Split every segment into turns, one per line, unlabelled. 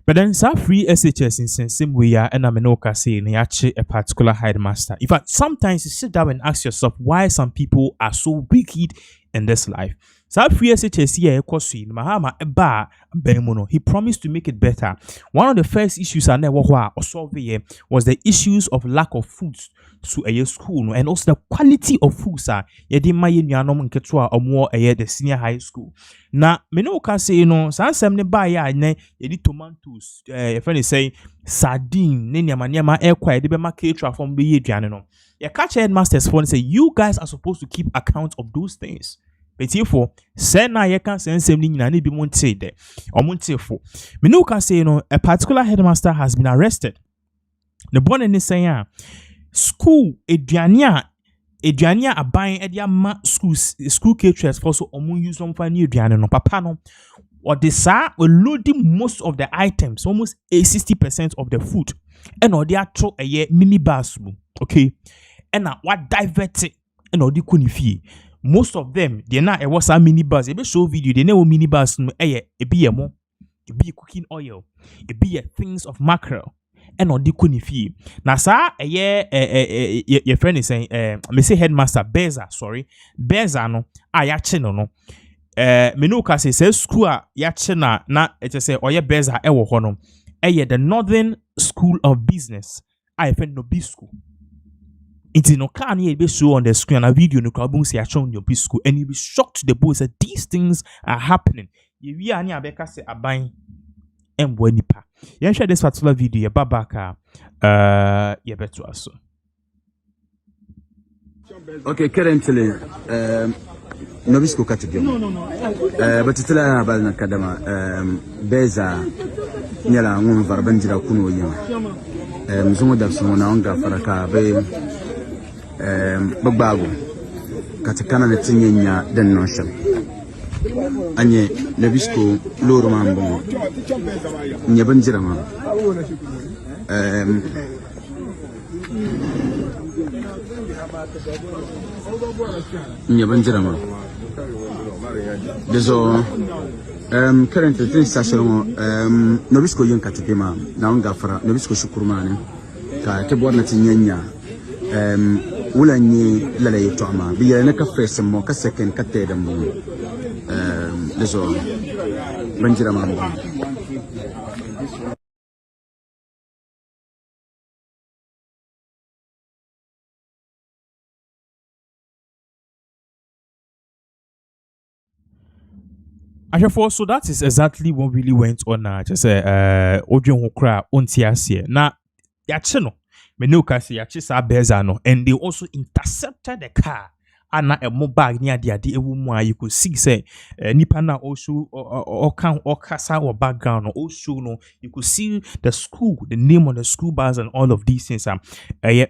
But then some free SHS in same way and I'm an say in actually a particular headmaster. In fact, sometimes you sit down and ask yourself why some people are so wicked in this life. So free SHS here Mahama eba bemono. He promised to make it better. One of the first issues I never solve here was the issues of lack of food to a school and also the quality of food yedi maye nuanom nketo a omo the senior high school. Na me no ka say sansem ne ba ya ne yedi tomatoes your friend is saying sardine ne nyama ekwa yedi be ma caterer from be ye aduane no. Your catch headmasters phone say you guys are supposed to keep account of those things. But therefore, say na ye can send same na ne bi mon say there. Or mon therefore. Me no can say a particular headmaster has been arrested. The born in say school eduania aban e dia ma school caterers for so omo use some for new eduane no papa no or the sa loading most of the items almost 60% of the food and or they are throw a minibus okay and what divert it and or the kunifi most of them they na e was a minibus e be show video they know minibus no e be a mo e be cooking oil e be things of mackerel and on the kunifi. Na sa your friend is saying me say headmaster Bursar, sorry. Bursar no ya cheno no. Me no ka say school ya chena na it say oye Bursar e wo ho no. The Northern School of Business. I friend Nobisco. It no can be show on the screen a video no crowd see shown your Nobisco and you be shocked to the boys that these things are happening. You ani abeka say aban nipa. You share this particular video, babaka, beto aso.
Okay, currently, Nobisco category. But it's a bad academa. Bursar, Nella, one Varbanjira Kuno, Musumo Dabsona, Onga Faraka, Babago, Katakana, the Tinya, then Notion. Anye Nobisco Loro Mambo Nyabanjirama Nyabanjirama Deso currently things station Nobisco young katikema na ongafara Nobisco shukurumani ka kebwa na tinyanya wula nyi lala yeto ama biya na ka first mo ka second ka third mo deso banjira mambo.
So that is exactly what really went on. Just Ojo Hokra Ontiasia. Now, Yachino, Menuka say Yachisa Bursar, and they also intercepted the car. And a mobile near the idea you could see say Nipana also or casa or background or also no you could see the school, the name on the school bus and all of these things are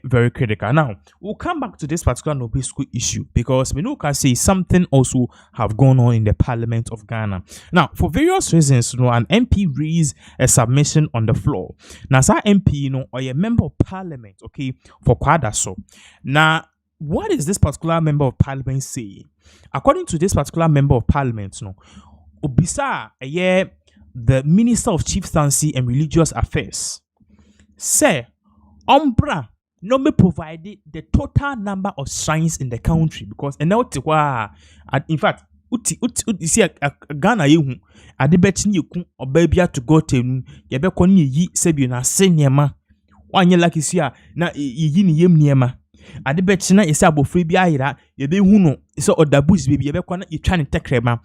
very critical. Now we'll come back to this particular Nobisco issue because we know can say something also have gone on in the Parliament of Ghana. Now for various reasons, an MP raised a submission on the floor. Now that MP, or a member of Parliament, okay, for Kwadaso. Now what is this particular member of Parliament saying? According to this particular member of Parliament, Obisa, the Minister of Chieftaincy and Religious Affairs, say, Umbra no me provided the total number of shrines in the country because and now in fact, see Ghana you adibeti you or baby to go to yebe koni yi sebi na senyema wanye like sia na yi ni yem niema. Ade betchina is abofre bi ayira ye be hu no so odabus baby ye be kwana ye twa ne tekrema.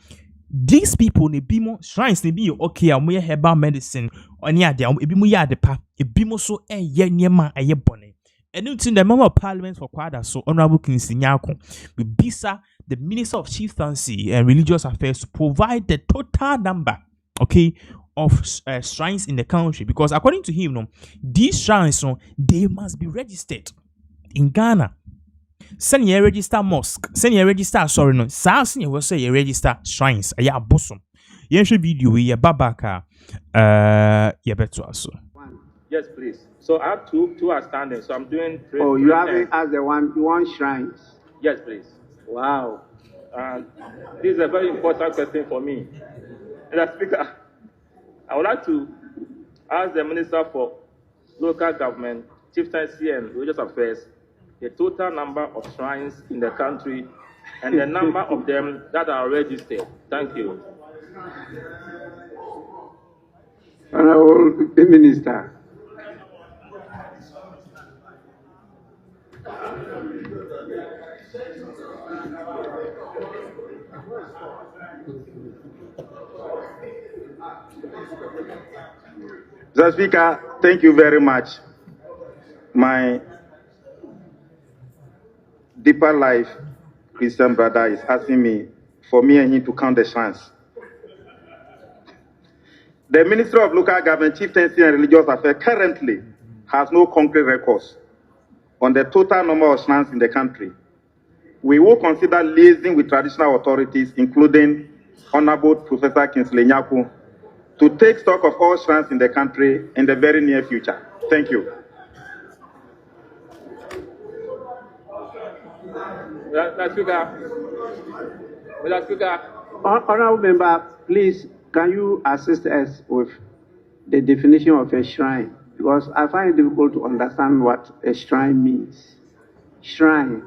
These people ne bi mo shrines ne bi okay amoye herbal medicine oni ade ebi mo ya ade pa ebi mo so eye niema eye bone. And in the member of Parliament for Kwada so Honorable Kingsley Nyako we bisa the Minister of Chieftaincy and Religious Affairs to provide the total number okay of shrines in the country because according to him these shrines they must be registered in Ghana. Send your register mosque, send your register sorry no. Send your say your register shrines. Aya bosom. Yen video we babaka beto aso.
Yes, please. So I have two are standing. So I'm doing three.
Oh, you haven't asked the one you want shrines?
Yes, please.
Wow.
This is a very important question for me. Mr. Speaker, I would like to as the Minister for Local Government, Chieftaincy and Religious Affairs, the total number of shrines in the country and the number of them that are registered. Thank you.
Honorable Minister.
Mr. Speaker, thank you very much. My deeper life Christian brother is asking me for me and him to count the shrines. The Ministry of Local Government, Chieftaincy and Religious Affairs currently has no concrete records on the total number of shrines in the country. We will consider liaising with traditional authorities, including Honorable Professor Kingsley Nyaku, to take stock of all shrines in the country in the very near future. Thank you.
Mr. Speaker,
Honorable member, please, can you assist us with the definition of a shrine? Because I find it difficult to understand what a shrine means. Shrine.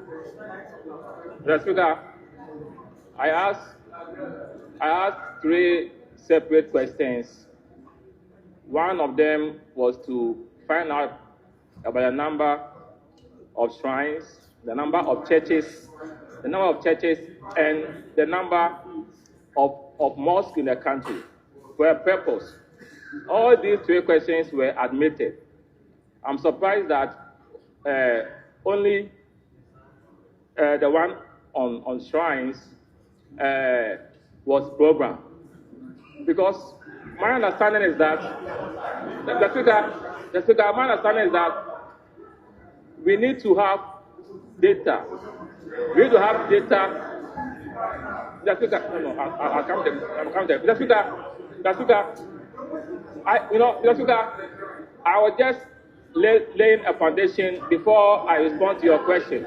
Mr. Speaker, I asked three separate questions. One of them was to find out about the number of shrines, the number of churches, and the number of mosques in the country for a purpose. All these three questions were admitted. I'm surprised that only the one on shrines was programmed. Because my understanding is that, the speaker, my understanding is that we need to have data. We need to have data. The speaker, no, I'll come there. The speaker, I was just laying a foundation before I respond to your question.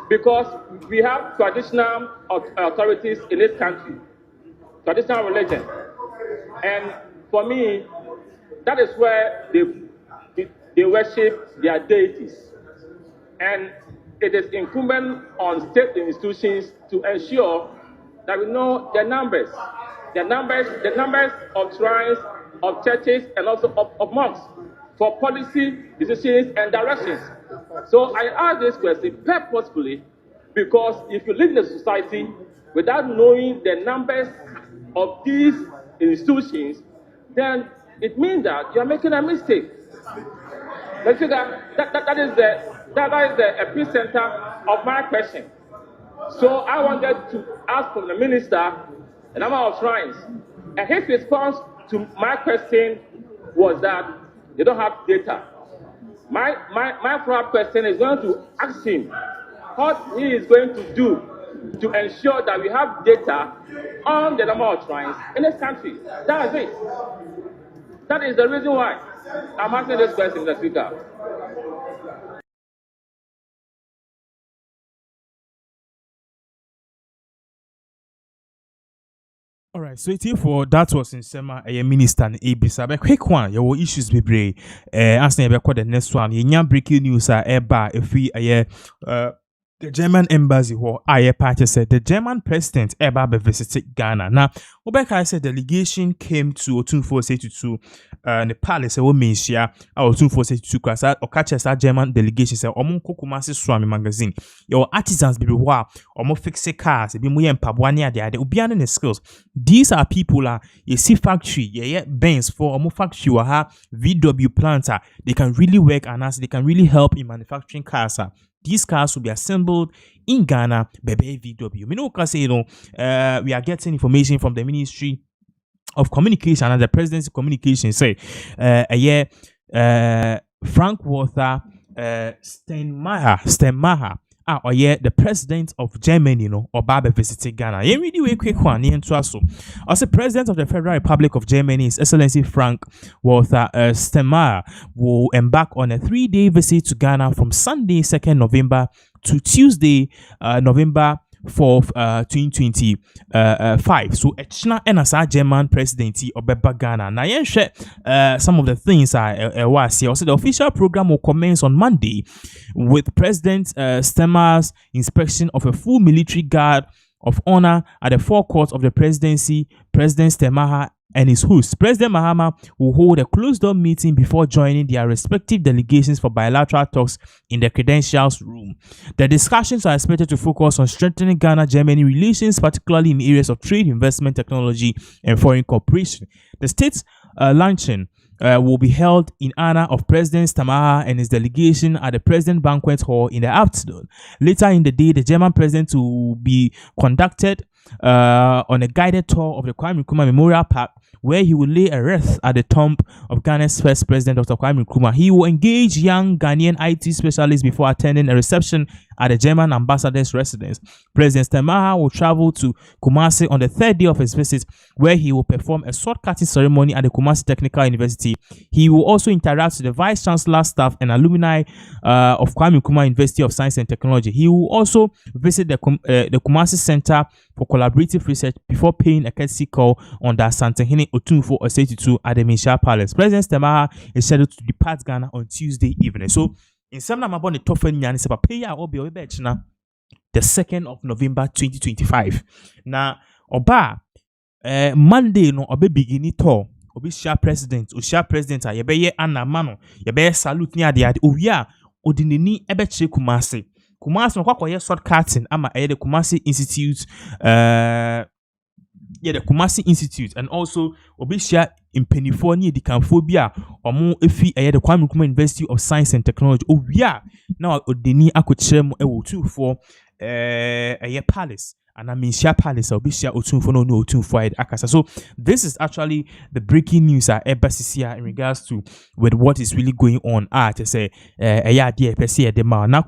Because we have traditional authorities in this country, traditional religion. And for me, that is where they worship their deities. And it is incumbent on state institutions to ensure that we know the numbers of shrines, of churches, and also of mosques for policy decisions and directions. So I ask this question purposefully because if you live in a society without knowing the numbers of these institutions, then it means that you are making a mistake. That is the epicenter of my question. So I wanted to ask from the minister the number of shrines, and his response to my question was that they don't have data. My follow-up question is going to ask him what he is going to do to ensure that we have data on the number of shrines in this country. That is it. That is the reason why I'm asking this question, Mr. Speaker.
All right, so for that was in Sema, a minister and Abisa. But quick one, your issues be brave. Asking about the next one. You breaking news eba if we the German embassy who party said the German president eba visited Ghana. Now, Obeka said delegation came to 2482 the palace Mencia or 2482 class or catches our German delegation say Omun Kokumasi Swami magazine. Your artisans be wa or fix cars, be muy empabwania they ubian in the skills. These are people you see factory, yeah, Benz for omo factory ha VW planter. They can really work and as they can really help in manufacturing cars. These cars will be assembled in Ghana, Bebe VW. We know, we are getting information from the Ministry of Communication and the Presidency Communication. Say, Frank Walter Steinmeier, the president of Germany, Obabe visited Ghana. Yeah, really quick one. Also, president of the Federal Republic of Germany, His Excellency Frank Walter Steinmeier, will embark on a 3-day visit to Ghana from Sunday, 2nd November to Tuesday, November 4th, 2025. So echna enasa German presidency obeba Ghana. Na yenhwe some of the things was here. Also, the official program will commence on Monday with President Stemmer's inspection of a full military guard of honor at the forecourt of the presidency. President Stemmer and his host, President Mahama, will hold a closed-door meeting before joining their respective delegations for bilateral talks in the credentials room. The discussions are expected to focus on strengthening Ghana-Germany relations, particularly in areas of trade, investment, technology, and foreign cooperation. The state's luncheon will be held in honor of President Stemmer and his delegation at the President Banquet Hall in the afternoon. Later in the day, the German president will be conducted on a guided tour of the Kwame Nkrumah Memorial Park, where he will lay a wreath at the tomb of Ghana's first president, Dr. Kwame Nkrumah. He will engage young Ghanaian IT specialists before attending a reception at the German ambassador's residence. President Stemmer will travel to Kumasi on the third day of his visit, where he will perform a sword-cutting ceremony at the Kumasi Technical University. He will also interact with the Vice Chancellor, staff, and alumni of Kwame Nkrumah University of Science and Technology. He will also visit the Kumasi Center for Collaborative Research before paying a courtesy call on the Asantehene Otunfo Osei at the Minsha Palace. President Stemmer is scheduled to depart Ghana on Tuesday evening. So, in some of the top nyani se pay ya obi the 2nd of November 2025. Na oba Monday no obe begini tour obi share president a yebeye anamano yebeye salute ni ade owia odineni ebe che Kumasi no kwakoye short cutting ama the Kumasi Institute the Kumasi Institute, and also Obishia in Penifoni, the Camphobia, or more efi the Kwame Nkrumah University of Science and Technology. Oh, yeah, now Odeni Akuchem Ewo for a palace. And I mean, Share Palace, Obishia Otun for no Otun for Akasa. So, this is actually the breaking news at Ebasia in regards to with what is really going on. To say, yeah, dear, per se, the man.